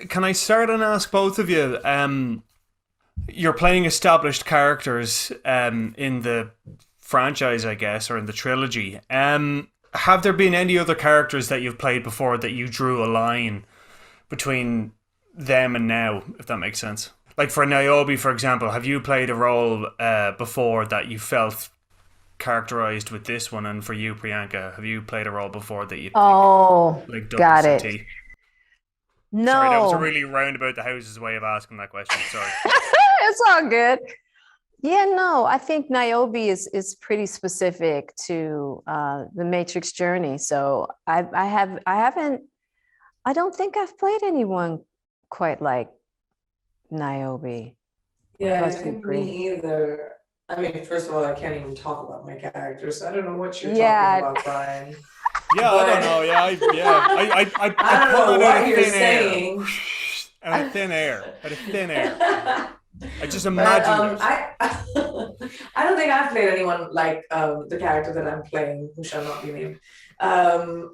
can I start and ask both of you? You're playing established characters in the franchise, I guess, or in the trilogy. Have there been any other characters that you've played before that you drew a line between them and now, if that makes sense? Like for Niobe, for example, have you played a role before that you felt characterized with this one? And for you, Priyanka, have you played a role before that you think Oh, like got doubles the it. T? Sorry, that was a No, really roundabout the houses way of asking that question. Sorry. it's all good. Yeah, no, I think Niobe is pretty specific to the Matrix journey. So I haven't I don't think I've played anyone quite like Niobe. What Yeah, I about you, think Pri? me either. I mean, first of all, I can't even talk about my characters. So I don't know what you're talking Yeah, about, Brian. Yeah, I don't But know. I I don't pulled know it out what of you're thin air. saying. Out of thin air. Out of thin air. I just But imagined it. I don't think I've played anyone like the character that I'm playing, who shall not be named,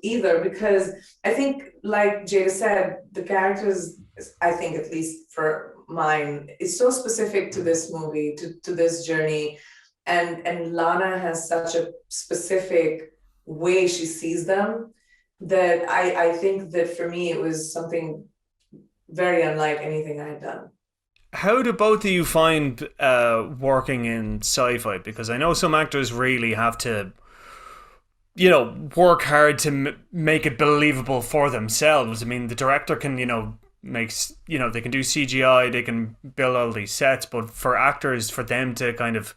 either, because I think, like Jada said, the characters, I think at least for mine, is so specific to this movie, to this journey, and Lana has such a specific way she sees them that I think that for me it was something very unlike anything I had done. How do both of you find working in sci-fi? Because I know some actors really have to, work hard to make it believable for themselves. I mean, the director can, they can do CGI, they can build all these sets, but for actors, for them to kind of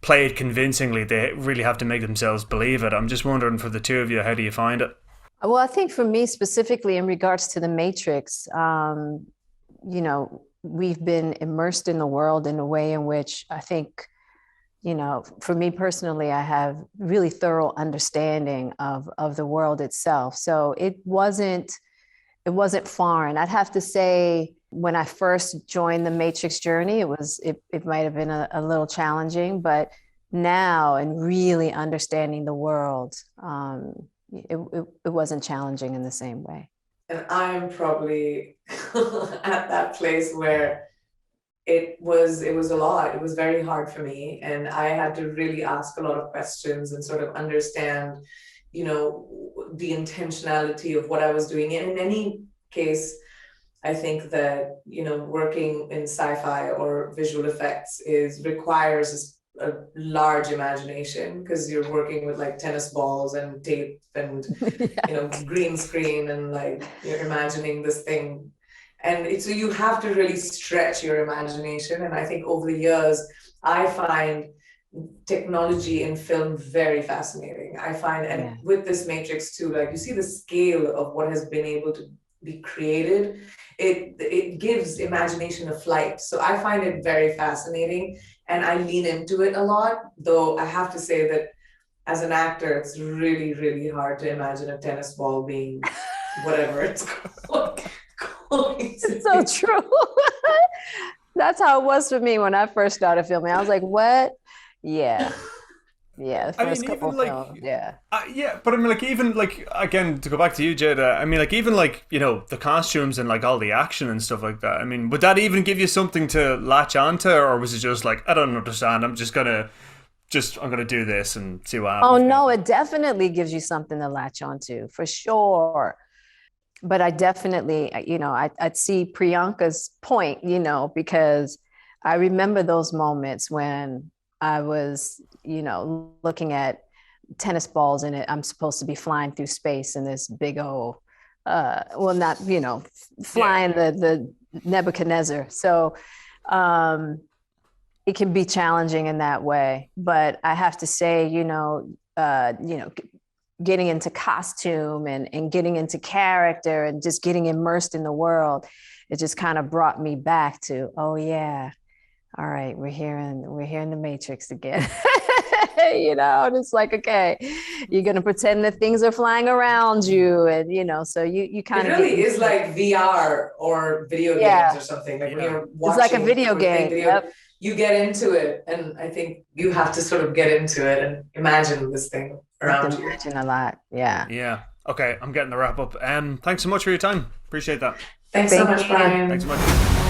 play it convincingly, they really have to make themselves believe it. I'm just wondering for the two of you, how do you find it? well, I think for me specifically in regards to the Matrix, we've been immersed in the world in a way in which I think, for me personally, I have really thorough understanding of the world itself. So it wasn't foreign. I'd have to say when I first joined the Matrix journey, it might have been a little challenging, but now and really understanding the world, it wasn't challenging in the same way. And I'm probably at that place where it was a lot. It was very hard for me, and I had to really ask a lot of questions and sort of understand, the intentionality of what I was doing. And in any case, I think that, working in sci-fi or visual effects is requires a large imagination, because you're working with like tennis balls and tape and Yeah. green screen, and like you're imagining this thing, and so you have to really stretch your imagination. And I think over the years I find technology in film very fascinating. I find, and Yeah. with this Matrix too, like you see the scale of what has been able to be created. It gives imagination a flight. So I find it very fascinating, and I lean into it a lot. Though I have to say that as an actor, it's really, really hard to imagine a tennis ball being whatever it's going to It's so be. true. That's how it was for me when I first started filming. I was like, what? Yeah. Yeah. The I first mean, couple even of like, films. Yeah. yeah, but I mean, like, even like, again, to go back to you, Jada, I mean, like, even like, the costumes and like all the action and stuff like that. I mean, would that even give you something to latch onto, or was it just like, I don't understand, I'm gonna do this and see what Oh happens, kind of no, thing? it definitely gives you something to latch onto for sure. But I definitely, I'd see Priyanka's point, because I remember those moments when I was, looking at tennis balls and I'm supposed to be flying through space in this big old, well, not, Yeah. flying the Nebuchadnezzar. So um, it can be challenging in that way. But I have to say, getting into costume and getting into character and just getting immersed in the world, it just kind of brought me back to, oh yeah, all right, we're here in the Matrix again. And it's like, okay, you're gonna pretend that things are flying around you, and so you It kind of get really used is to it. like VR or video games Yeah, or something. Like when Yeah. you're it's like a watching video or playing game. video, Yep, you get into it. And I think you have to sort of get into it and imagine this thing you have to around you. imagine a lot. Yeah. Yeah. Okay, I'm getting the wrap up. Thanks so much for your time. Appreciate that. Thanks so Thank much, you. Brian. Thanks so much.